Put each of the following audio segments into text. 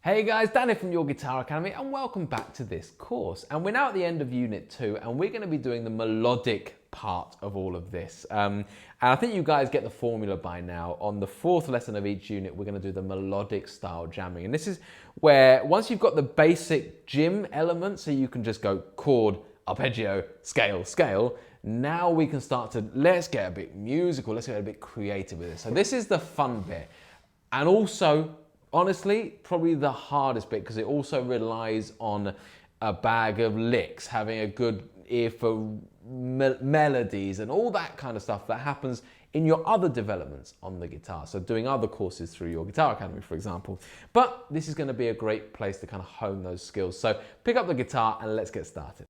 Hey guys, Danny from Your Guitar Academy and welcome back to this course. And we're now at the end of Unit 2 and we're going to be doing the melodic part of all of this. And I think you guys get the formula by now. On the fourth lesson of each unit, we're going to do the melodic style jamming. And this is where once you've got the basic gym element, so you can just go chord, arpeggio, scale, scale, now we can start to, let's get a bit musical, let's get a bit creative with this. So this is the fun bit. And also, honestly, probably the hardest bit because it also relies on a bag of licks, having a good ear for melodies and all that kind of stuff that happens in your other developments on the guitar. So doing other courses through Your Guitar Academy, for example. But this is going to be a great place to kind of hone those skills. So pick up the guitar and let's get started.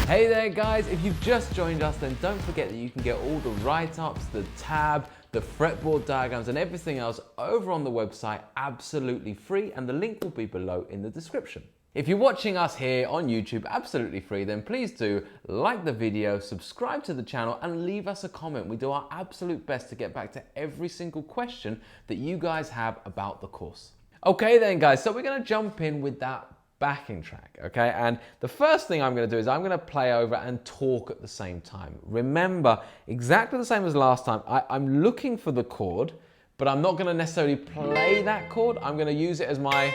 Hey there guys, if you've just joined us, then don't forget that you can get all the write-ups, the tab, the fretboard diagrams and everything else over on the website absolutely free, and the link will be below in the description. If you're watching us here on YouTube absolutely free, then please do like the video, subscribe to the channel and leave us a comment. We do our absolute best to get back to every single question that you guys have about the course. Okay then guys, so we're going to jump in with that backing track, okay? And the first thing I'm going to do is I'm going to play over and talk at the same time. Remember, exactly the same as last time, I'm looking for the chord, but I'm not going to necessarily play that chord. I'm going to use it as my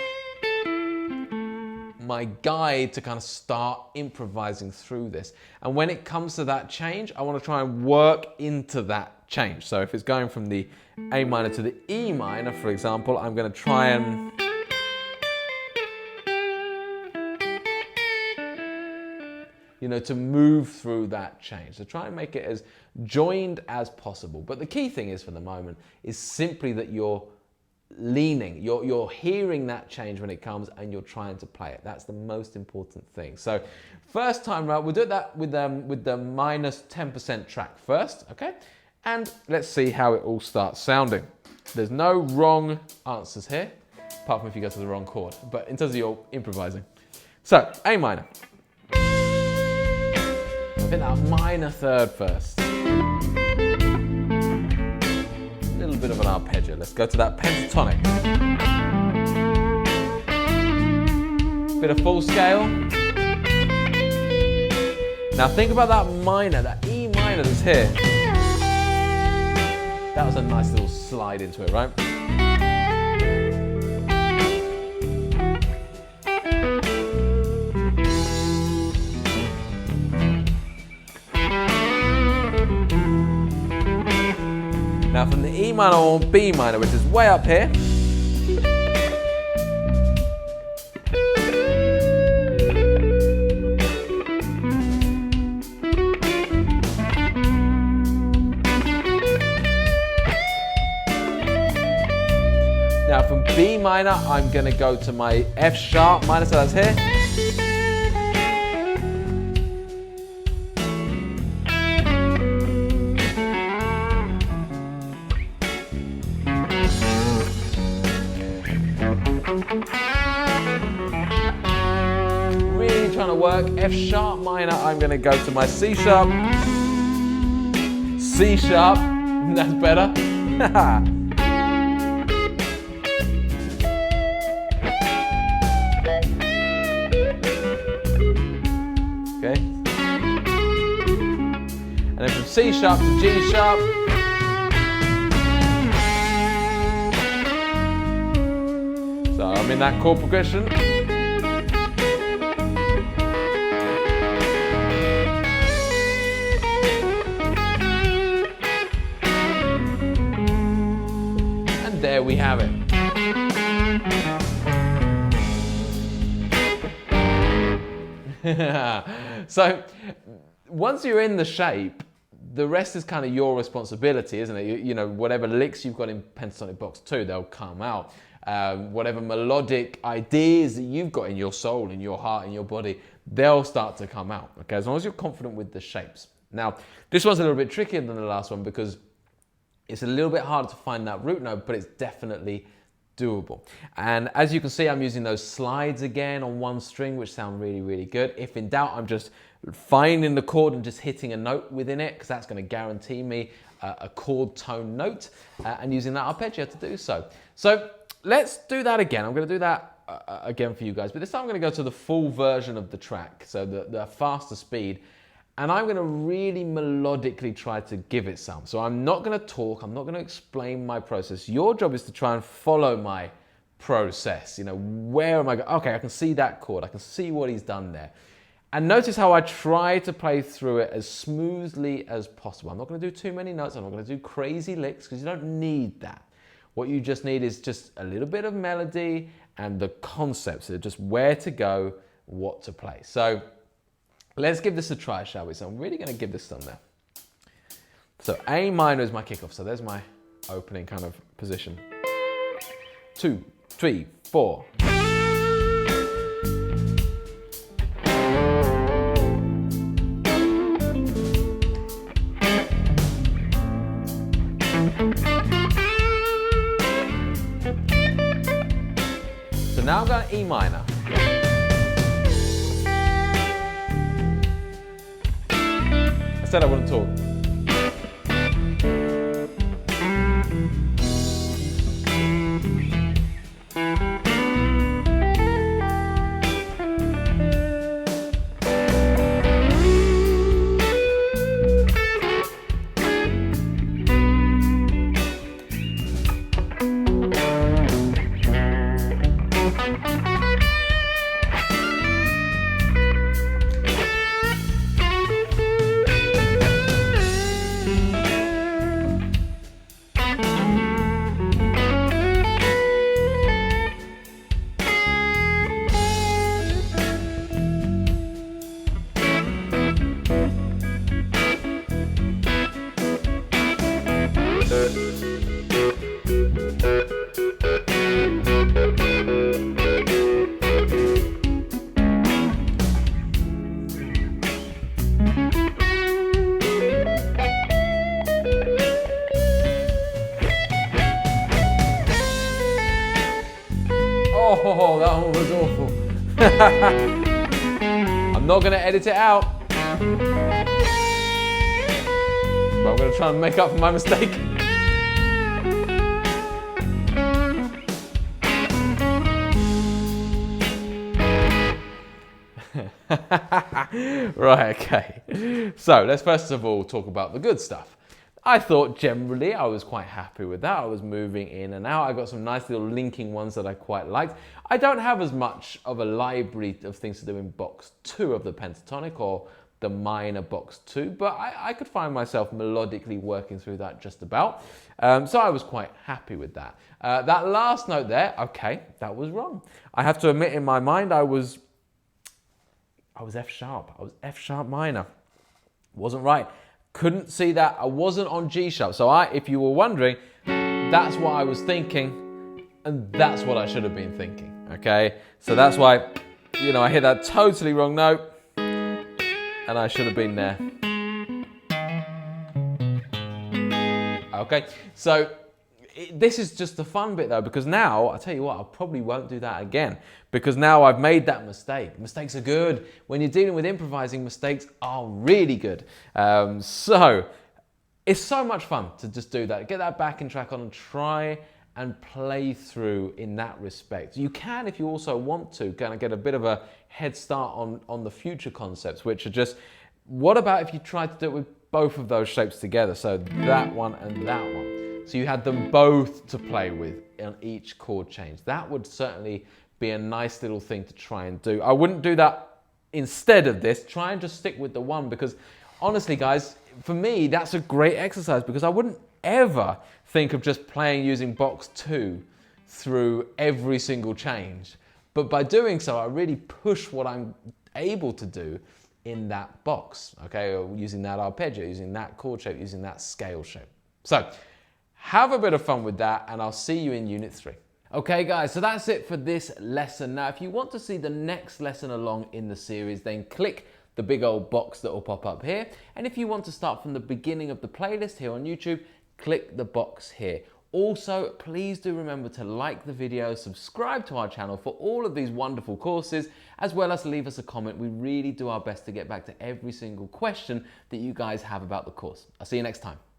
guide to kind of start improvising through this. And when it comes to that change, I want to try and work into that change. So if it's going from the A minor to the E minor, for example, I'm going to try and to move through that change. So try and make it as joined as possible. But the key thing is for the moment is simply that you're leaning, you're hearing that change when it comes and you're trying to play it. That's the most important thing. So first time round, we'll do that with the minus 10% track first, okay? And let's see how it all starts sounding. There's no wrong answers here, apart from if you go to the wrong chord, but in terms of your improvising. So A minor. Hit that minor third first. A little bit of an arpeggio. Let's go to that pentatonic. Bit of full scale. Now think about that minor, that E minor that's here. That was a nice little slide into it, right? Now from the E minor or B minor, which is way up here, now from B minor, I'm going to go to my F sharp minor, so that's here. Really trying to work. F sharp minor, I'm going to go to my C sharp. C sharp, that's better. Okay. And then from C sharp to G sharp. So I'm in that chord progression. And there we have it. So once you're in the shape, the rest is kind of your responsibility, isn't it? You know, whatever licks you've got in pentatonic box 2, they'll come out. Whatever melodic ideas that you've got in your soul, in your heart, in your body, they'll start to come out, okay? As long as you're confident with the shapes. Now, this one's a little bit trickier than the last one because it's a little bit harder to find that root note, but it's definitely doable. And as you can see, I'm using those slides again on one string, which sound really, really good. If in doubt, I'm just finding the chord and just hitting a note within it, because that's going to guarantee me a chord tone note, and using that arpeggio to do so. So let's do that again. I'm going to do that again for you guys, but this time I'm going to go to the full version of the track, so the faster speed. And I'm going to really melodically try to give it some. So I'm not going to talk, I'm not going to explain my process. Your job is to try and follow my process. You know, where am I going? Okay, I can see that chord, I can see what he's done there. And notice how I try to play through it as smoothly as possible. I'm not going to do too many notes, I'm not going to do crazy licks, because you don't need that. What you just need is just a little bit of melody and the concepts, so just where to go, what to play. So let's give this a try, shall we? So I'm really going to give this some there. So A minor is my kickoff. So there's my opening kind of position. 2, 3, 4. So now I'm going to E minor. I said I wouldn't talk. Oh, that one was awful. I'm not going to edit it out, but I'm going to try and make up for my mistake. Right, okay. So let's first of all talk about the good stuff. I thought generally I was quite happy with that. I was moving in and out. I got some nice little linking ones that I quite liked. I don't have as much of a library of things to do in box 2 of the pentatonic or the minor box 2, but I could find myself melodically working through that just about. So I was quite happy with that. That last note there, okay, that was wrong. I have to admit in my mind I was F sharp. I was F sharp minor. Wasn't right. Couldn't see that. I wasn't on G sharp. So if you were wondering, that's what I was thinking, and that's what I should have been thinking, okay? So that's why, you know, I hit that totally wrong note, and I should have been there. Okay, so this is just the fun bit though, because now, I'll tell you what, I probably won't do that again, because now I've made that mistake. Mistakes are good. When you're dealing with improvising, mistakes are really good. So it's so much fun to just do that. Get that backing track on and try and play through in that respect. You can, if you also want to, kind of get a bit of a head start on the future concepts, which are just, what about if you tried to do it with both of those shapes together? So that one and that one. So you had them both to play with on each chord change. That would certainly be a nice little thing to try and do. I wouldn't do that instead of this. Try and just stick with the one, because honestly, guys, for me, that's a great exercise, because I wouldn't ever think of just playing using box 2 through every single change. But by doing so, I really push what I'm able to do in that box, okay? Or using that arpeggio, using that chord shape, using that scale shape. So have a bit of fun with that, and I'll see you in Unit 3. Okay guys, so that's it for this lesson. Now, if you want to see the next lesson along in the series, then click the big old box that will pop up here. And if you want to start from the beginning of the playlist here on YouTube, click the box here. Also, please do remember to like the video, subscribe to our channel for all of these wonderful courses, as well as leave us a comment. We really do our best to get back to every single question that you guys have about the course. I'll see you next time.